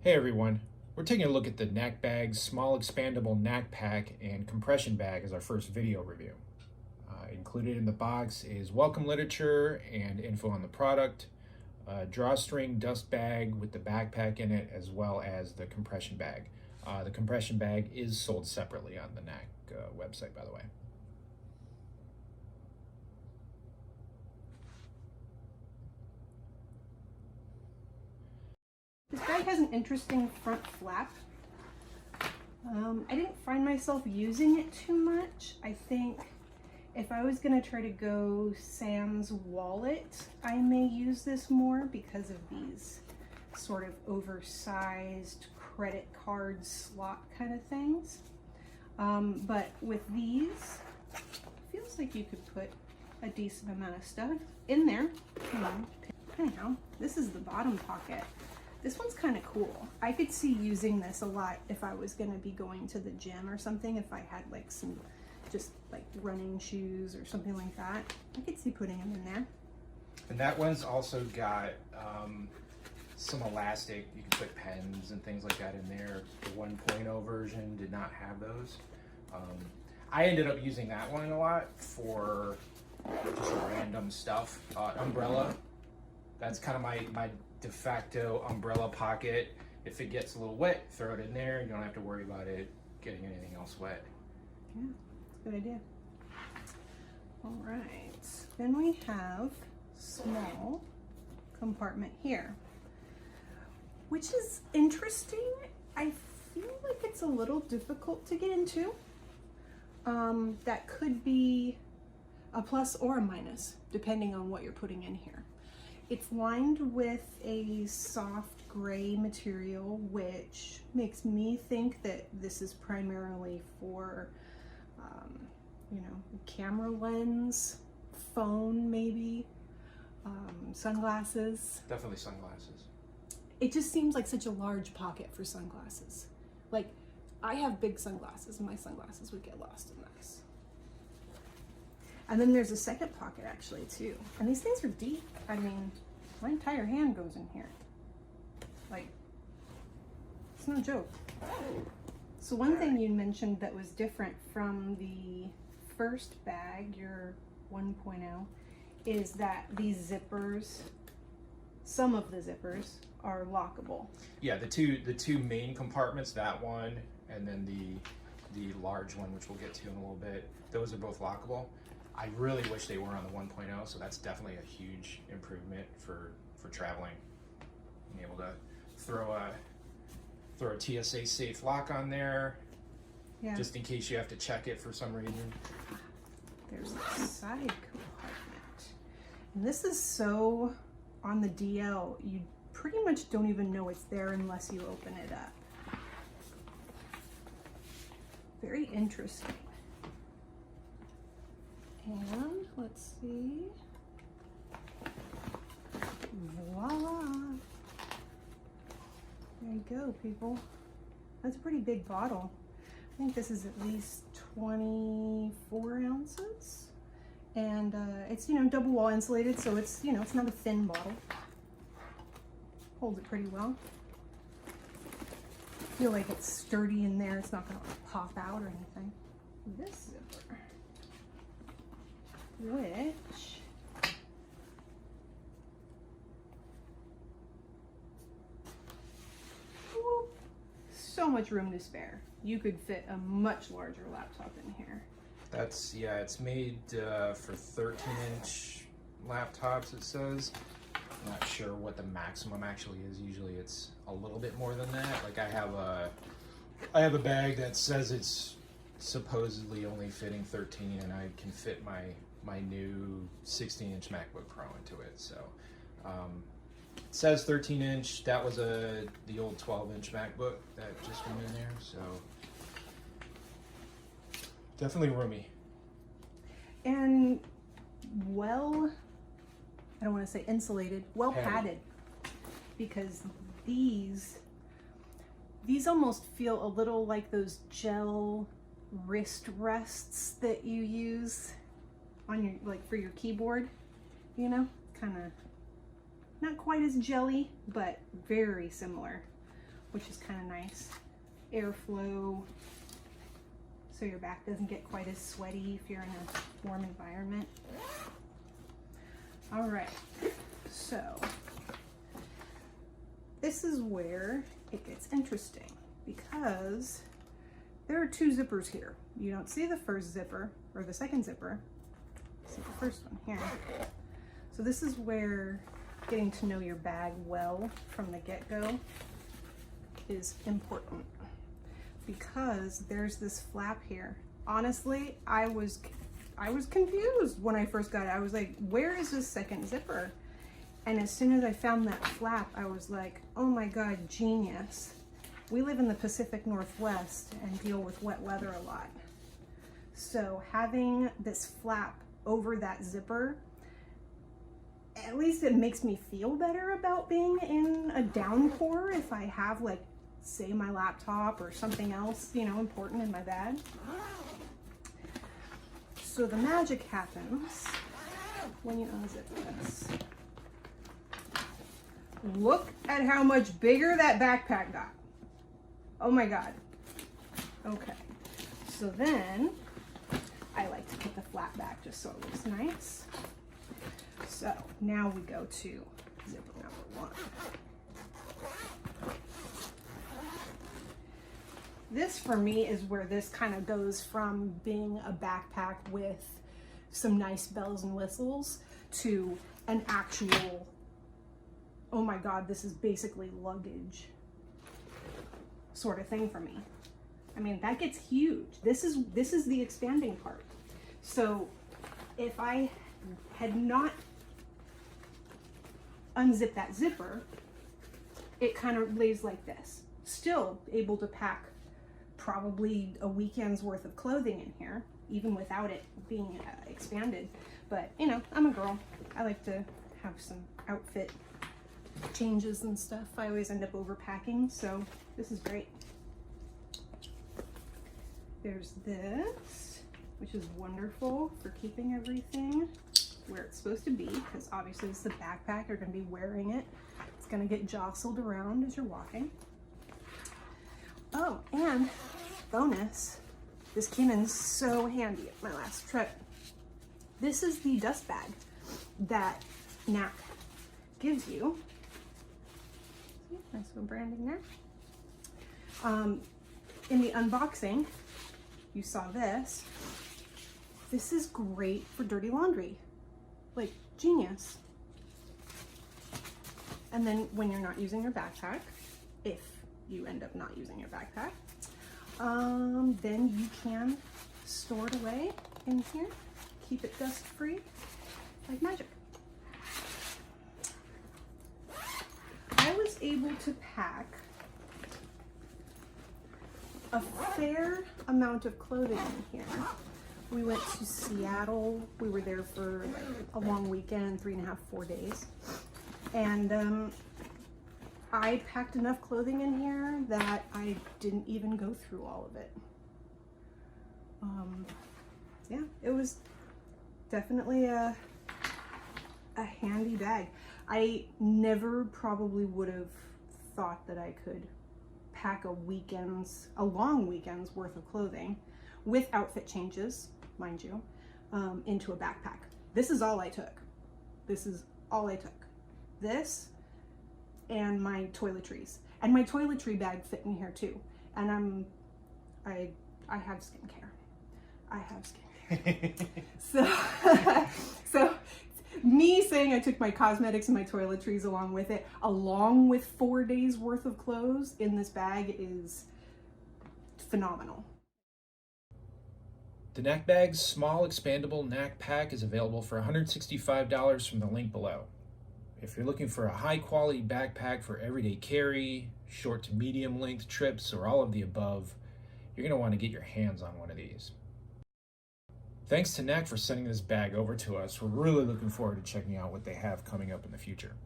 Hey everyone, we're taking a look at the Knack Bags Small Expandable Knack Pack and Compression Bag as our first video review. Included in the box is welcome literature and info on the product, a drawstring dust bag with the backpack in it, as well as the compression bag. The compression bag is sold separately on the Knack website, by the way. This bag has an interesting front flap. I didn't find myself using it too much. I think if I was gonna try to go sans wallet, I may use this more because of these sort of oversized credit card slot kind of things. But with these, it feels like you could put a decent amount of stuff in there. Anyhow, this is the bottom pocket. This one's kind of cool. I could see using this a lot if I was going to be going to the gym or something, if I had like some just like running shoes or something like that. I could see putting them in there. And that one's also got some elastic. You can put pens and things like that in there. The 1.0 version did not have those. I ended up using that one a lot for just random stuff. Umbrella. That's kind of my de facto umbrella pocket. If it gets a little wet, throw it in there. You don't have to worry about it getting anything else wet. Yeah, that's a good idea. All right, then we have small compartment here, which is interesting. I feel like it's a little difficult to get into. That could be a plus or a minus, depending on what you're putting in here. It's lined with a soft gray material, which makes me think that this is primarily for, you know, camera lens, phone maybe, sunglasses. Definitely sunglasses. It just seems like such a large pocket for sunglasses. Like, I have big sunglasses, and my sunglasses would get lost in this. And then there's a second pocket actually too. And these things are deep. I mean, my entire hand goes in here. Like, it's no joke. So one thing you mentioned that was different from the first bag, your 1.0, is that these zippers, some of the zippers are lockable. Yeah, the two main compartments, that one and then the large one, which we'll get to in a little bit, those are both lockable. I really wish they were on the 1.0, so that's definitely a huge improvement for traveling. Being able to throw a TSA safe lock on there, yeah, just in case you have to check it for some reason. There's a side compartment. And this is so on the DL, you pretty much don't even know it's there unless you open it up. Very interesting. And let's see, voila. There you go, people. That's a pretty big bottle. I think this is at least 24 ounces. And it's, you know, double wall insulated, so it's, you know, it's not a thin bottle. Holds it pretty well. I feel like it's sturdy in there. It's not gonna pop out or anything. This zipper, which so much room to spare. You could fit a much larger laptop in here. That's, yeah, it's made for 13-inch laptops, it says. I'm not sure what the maximum actually is. Usually it's a little bit more than that. Like I have a bag that says it's supposedly only fitting 13, and I can fit my new 16-inch MacBook Pro into it. So it says 13-inch. That was the old 12-inch MacBook that just went in there. So definitely roomy. And well, I don't want to say insulated, well padded, because these almost feel a little like those gel wrist rests that you use on your, like, for your keyboard, you know, kind of not quite as jelly, but very similar. which is kind of nice. Airflow, so your back doesn't get quite as sweaty if you're in a warm environment. All right, so this is where it gets interesting because there are two zippers here. You don't see the first zipper or the second zipper. See the first one here. So this is where getting to know your bag well from the get-go is important, because there's this flap here. Honestly, I was confused when I first got it. I was like, where is this second zipper? And as soon as I found that flap, I was like, oh my God, genius. We live in the Pacific Northwest and deal with wet weather a lot. So having this flap over that zipper, at least it makes me feel better about being in a downpour if I have, like, say my laptop or something else, you know, important in my bag. So the magic happens when you unzip this. Look at how much bigger that backpack got. Oh my God. Okay. So then I like to put the flap back just so it looks nice. So now we go to zipper number 1. This for me is where this kind of goes from being a backpack with some nice bells and whistles to an actual, oh my God, this is basically luggage sort of thing for me. I mean, that gets huge. This is the expanding part. So if I had not unzipped that zipper, it kind of lays like this. Still able to pack probably a weekend's worth of clothing in here, even without it being expanded. But you know, I'm a girl. I like to have some outfit changes and stuff. I always end up overpacking, so this is great. There's this, which is wonderful for keeping everything where it's supposed to be, because obviously it's the backpack, you're going to be wearing it. It's going to get jostled around as you're walking. Oh, and bonus, this came in so handy at my last trip. This is the dust bag that Knack gives you. See, nice little branding there. In the unboxing, you saw this. This is great for dirty laundry. Like, genius. And then when you're not using your backpack, if you end up not using your backpack, then you can store it away in here, keep it dust free, like magic. I was able to pack a fair amount of clothing in here. We went to Seattle. We were there for like a long weekend, 3.5, 4 days. And I packed enough clothing in here that I didn't even go through all of it. Yeah, it was definitely a handy bag. I never probably would have thought that I could pack a long weekend's worth of clothing with outfit changes, mind you, into a backpack. This is all I took. This is all I took. This and my toiletries. And my toiletry bag fit in here too. And I have skincare. I have skincare. So me saying I took my cosmetics and my toiletries along with it, along with 4 days worth of clothes in this bag, is phenomenal. The Knack Bags small expandable Knack Pack is available for $165 from the link below. If you're looking for a high quality backpack for everyday carry, short to medium length trips, or all of the above, you're going to want to get your hands on one of these. Thanks to Knack for sending this bag over to us. We're really looking forward to checking out what they have coming up in the future.